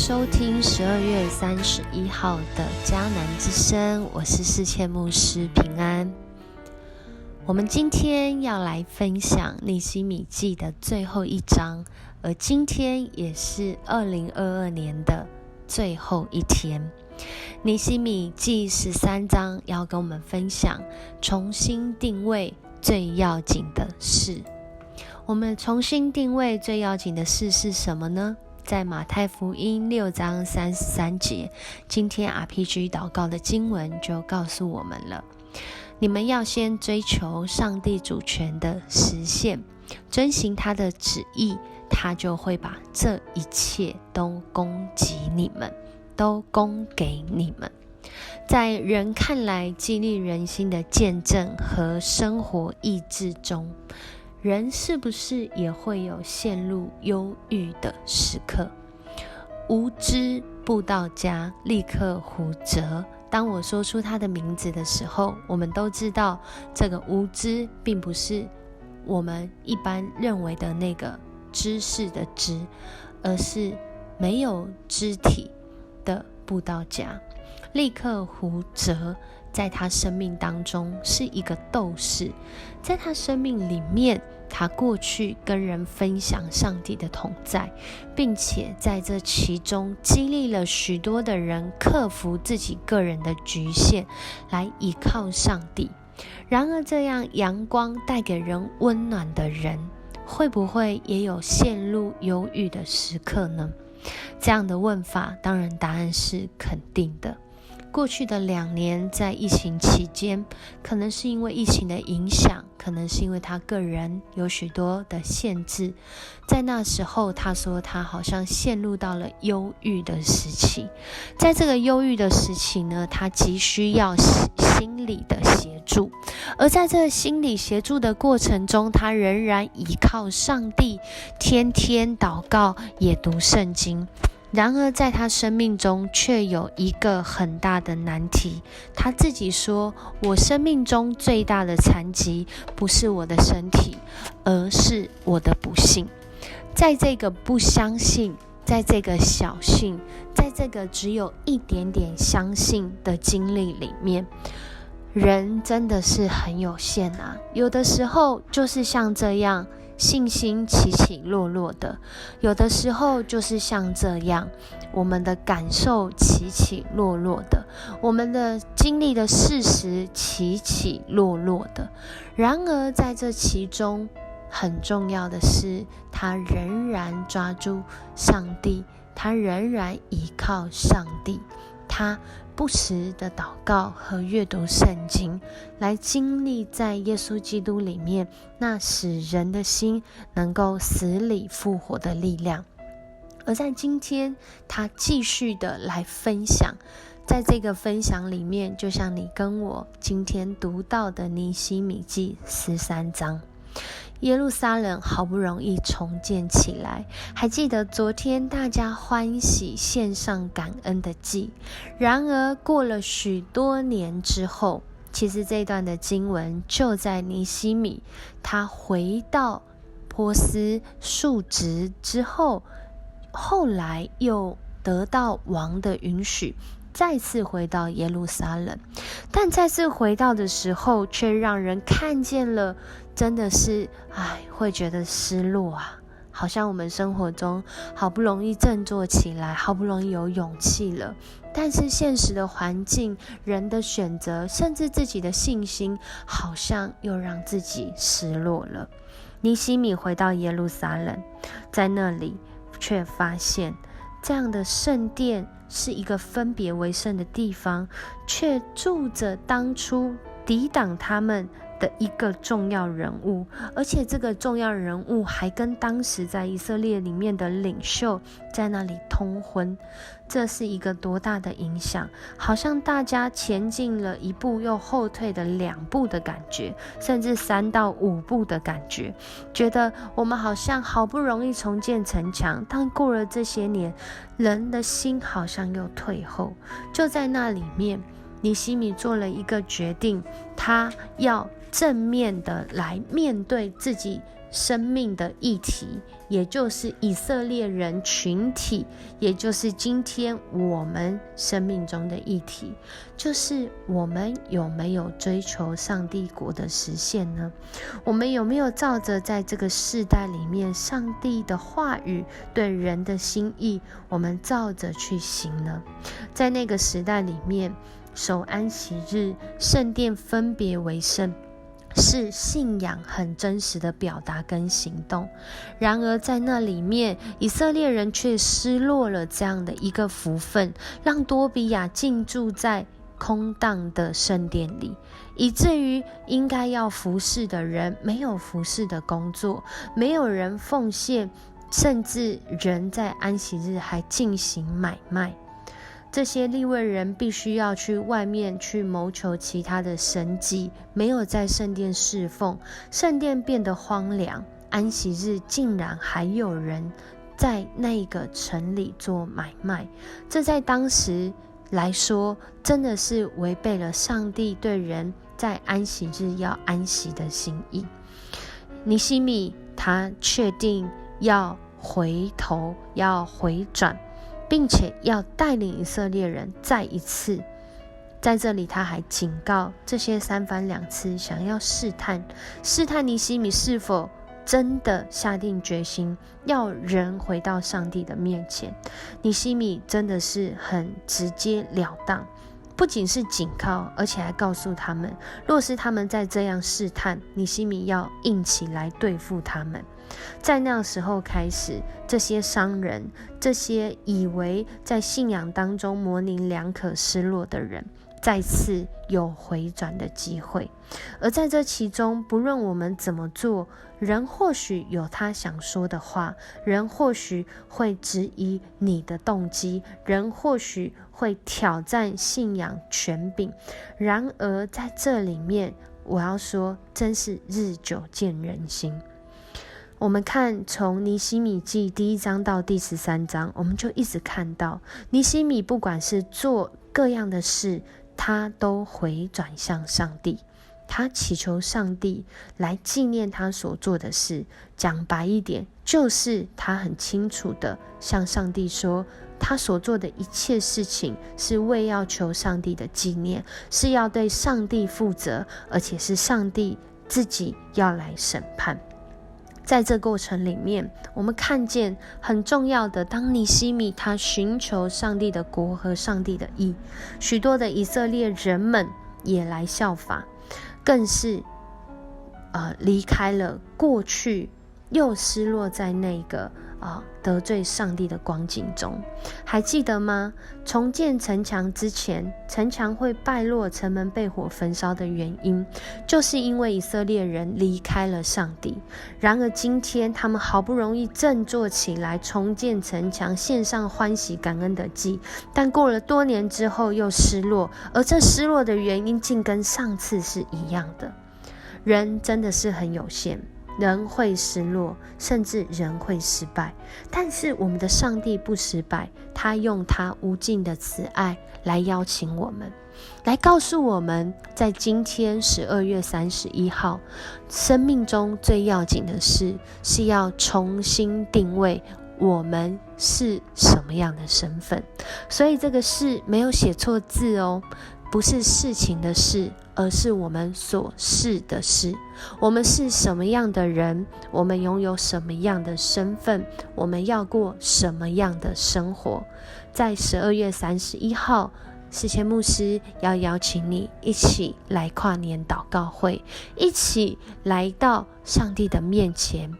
收听12月31号的迦南之声，我是世谦牧师平安。我们今天要来分享尼希米记的最后一章，而今天也是2022年的最后一天。尼希米记13章要跟我们分享重新定位最要紧的事。我们重新定位最要紧的事是什么呢？在马太福音6章33节，今天 RPG 祷告的经文就告诉我们了。你们要先追求上帝主权的实现，遵行他的旨意，他就会把这一切都供给你们，都供给你们。在人看来激励人心的见证和生活意志中，人是不是也会有陷入忧郁的时刻？无知布道家立刻胡哲，当我说出他的名字的时候，我们都知道这个无知并不是我们一般认为的那个知识的知，而是没有肢体的布道家。立刻胡哲在他生命当中是一个斗士，在他生命里面，他过去跟人分享上帝的同在，并且在这其中激励了许多的人克服自己个人的局限，来依靠上帝。然而这样阳光带给人温暖的人，会不会也有陷入忧郁的时刻呢？这样的问法，当然答案是肯定的。过去的2年在疫情期间，可能是因为疫情的影响，可能是因为他个人有许多的限制，在那时候他说他好像陷入到了忧郁的时期。在这个忧郁的时期呢，他急需要心理的协助，而在这个心理协助的过程中，他仍然依靠上帝，天天祷告，也读圣经。然而在他生命中却有一个很大的难题，他自己说，我生命中最大的残疾不是我的身体，而是我的不信。在这个不相信，在这个小信，在这个只有一点点相信的经历里面，人真的是很有限啊。有的时候就是像这样信心起起落落的，有的时候就是像这样，我们的感受起起落落的，我们的经历的事实起起落落的。然而在这其中，很重要的是，他仍然抓住上帝，他仍然依靠上帝，他不时的祷告和阅读圣经，来经历在耶稣基督里面那使人的心能够死里复活的力量。而在今天，他继续的来分享，在这个分享里面，就像你跟我今天读到的尼希米记13章，耶路撒冷好不容易重建起来，还记得昨天大家欢喜献上感恩的祭。然而过了许多年之后，其实这段的经文就在尼希米他回到波斯述职之后，后来又得到王的允许，再次回到耶路撒冷。但再次回到的时候，却让人看见了，真的是会觉得失落啊。好像我们生活中好不容易振作起来，好不容易有勇气了，但是现实的环境，人的选择，甚至自己的信心，好像又让自己失落了。尼希米回到耶路撒冷，在那里却发现这样的圣殿是一个分别为圣的地方，却住着当初抵挡他们的一个重要人物，而且这个重要人物还跟当时在以色列里面的领袖在那里通婚。这是一个多大的影响，好像大家前进了1步又后退的2步的感觉，甚至3到5步的感觉，觉得我们好像好不容易重建城墙，但过了这些年，人的心好像又退后。就在那里面，尼希米做了一个决定，他要正面的来面对自己生命的议题，也就是以色列人群体，也就是今天我们生命中的议题，就是我们有没有追求上帝国的实现呢？我们有没有照着在这个世代里面上帝的话语对人的心意，我们照着去行呢？在那个时代里面，守安息日，圣殿分别为圣，是信仰很真实的表达跟行动。然而在那里面，以色列人却失落了这样的一个福分，让多比亚进驻在空荡的圣殿里，以至于应该要服侍的人没有服侍的工作，没有人奉献，甚至人在安息日还进行买卖。这些利未人必须要去外面去谋求其他的生计，没有在圣殿侍奉，圣殿变得荒凉，安息日竟然还有人在那个城里做买卖，这在当时来说真的是违背了上帝对人在安息日要安息的心意。尼希米他确定要回头，要回转，并且要带领以色列人再一次，在这里他还警告这些三番两次想要试探尼希米是否真的下定决心要人回到上帝的面前。尼希米真的是很直截了当，不仅是警告，而且还告诉他们，若是他们再这样试探，尼希米要硬起来对付他们。在那时候开始，这些商人，这些以为在信仰当中模棱两可失落的人，再次有回转的机会。而在这其中，不论我们怎么做，人或许有他想说的话，人或许会质疑你的动机，人或许会挑战信仰权柄。然而在这里面，我要说，真是日久见人心。我们看从尼希米记第1章到第13章，我们就一直看到尼希米不管是做各样的事，他都回转向上帝，他祈求上帝来纪念他所做的事。讲白一点，就是他很清楚的向上帝说，他所做的一切事情是为要求上帝的纪念，是要对上帝负责，而且是上帝自己要来审判。在这过程里面，我们看见很重要的，当尼希米他寻求上帝的国和上帝的义，许多的以色列人们也来效法，更是离开了过去又失落在那个得罪上帝的光景中。还记得吗？重建城墙之前，城墙会败落，城门被火焚烧的原因，就是因为以色列人离开了上帝。然而今天他们好不容易振作起来，重建城墙，献上欢喜感恩的祭，但过了多年之后又失落，而这失落的原因竟跟上次是一样的。人真的是很有限，人会失落，甚至人会失败，但是我们的上帝不失败，他用他无尽的慈爱来邀请我们，来告诉我们，在今天12月31号，生命中最要紧的事是要重新定位我们是什么样的身份。所以这个事没有写错字哦，不是事情的事，而是我们所是的事。我们是什么样的人，我们拥有什么样的身份，我们要过什么样的生活。在12月31号，世谦牧师要邀请你一起来跨年祷告会，一起来到上帝的面前，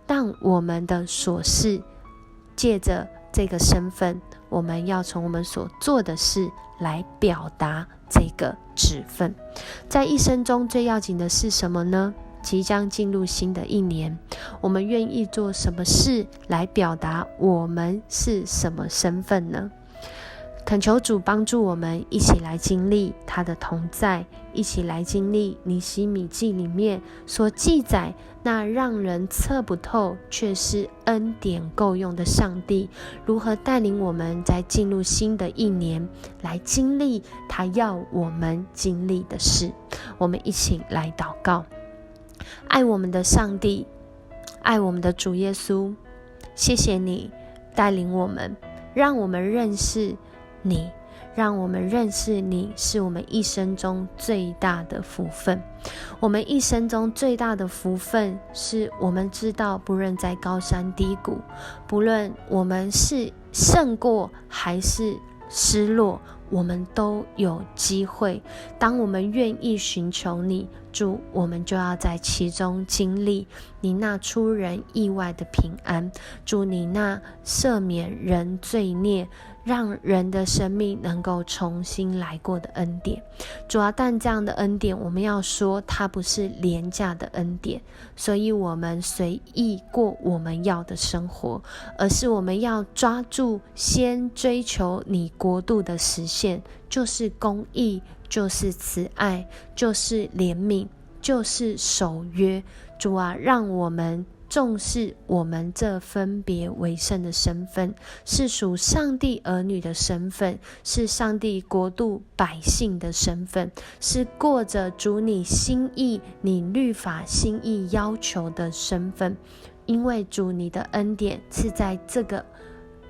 让我们的所事借着这个身份，我们要从我们所做的事来表达这个职分。在一生中最要紧的是什么呢？即将进入新的一年，我们愿意做什么事来表达我们是什么身份呢？恳求主帮助我们一起来经历他的同在，一起来经历尼希米记里面所记载那让人测不透却是恩典够用的上帝，如何带领我们在进入新的一年来经历他要我们经历的事。我们一起来祷告。爱我们的上帝，爱我们的主耶稣，谢谢你带领我们，让我们认识你，让我们认识你是我们一生中最大的福分。我们一生中最大的福分是我们知道，不论在高山低谷，不论我们是胜过还是失落，我们都有机会。当我们愿意寻求你，主，我们就要在其中经历你那出人意外的平安，主，你那赦免人罪孽，让人的生命能够重新来过的恩典。主啊，但这样的恩典，我们要说它不是廉价的恩典，所以我们随意过我们要的生活，而是我们要抓住先追求你国度的实现，就是公义，就是慈爱，就是怜悯，就是守约。主啊，让我们重视我们这分别为圣的身份，是属上帝儿女的身份，是上帝国度百姓的身份，是过着主你心意、你律法心意要求的身份。因为主你的恩典是在这个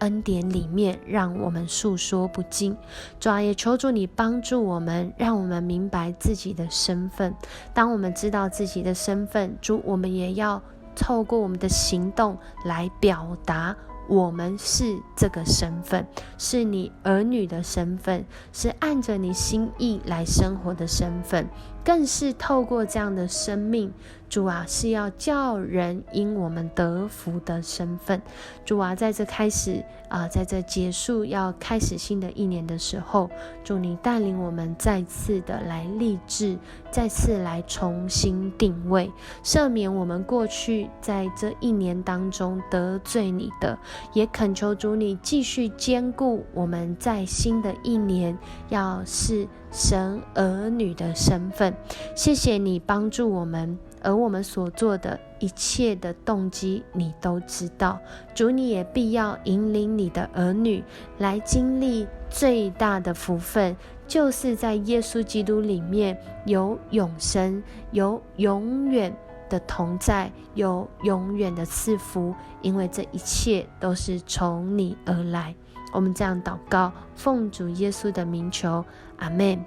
恩典里面让我们述说不尽。主啊，也求主你帮助我们，让我们明白自己的身份。当我们知道自己的身份，主，我们也要透过我们的行动来表达我们是这个身份，是你儿女的身份，是按着你心意来生活的身份，更是透过这样的生命，主啊，是要叫人因我们得福的身份。主啊，在这开始在这结束要开始新的一年的时候，主你带领我们再次的来立志，再次来重新定位，赦免我们过去在这一年当中得罪你的，也恳求主你继续坚固我们在新的一年要是神儿女的身份。谢谢你帮助我们，而我们所做的一切的动机你都知道。主，你也必要引领你的儿女来经历最大的福分，就是在耶稣基督里面有永生，有永远的同在，有永远的赐福，因为这一切都是从你而来。我们这样祷告，奉主耶稣的名求，阿们。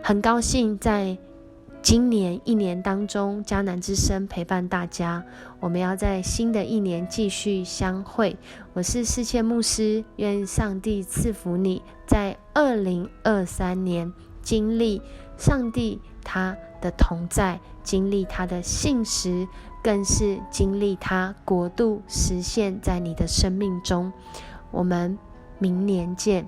很高兴在今年一年当中，迦南之声陪伴大家，我们要在新的一年继续相会。我是世切牧师，愿上帝赐福你，在2023年经历上帝他的同在，经历他的信实，更是经历他国度实现在你的生命中。我们明年见。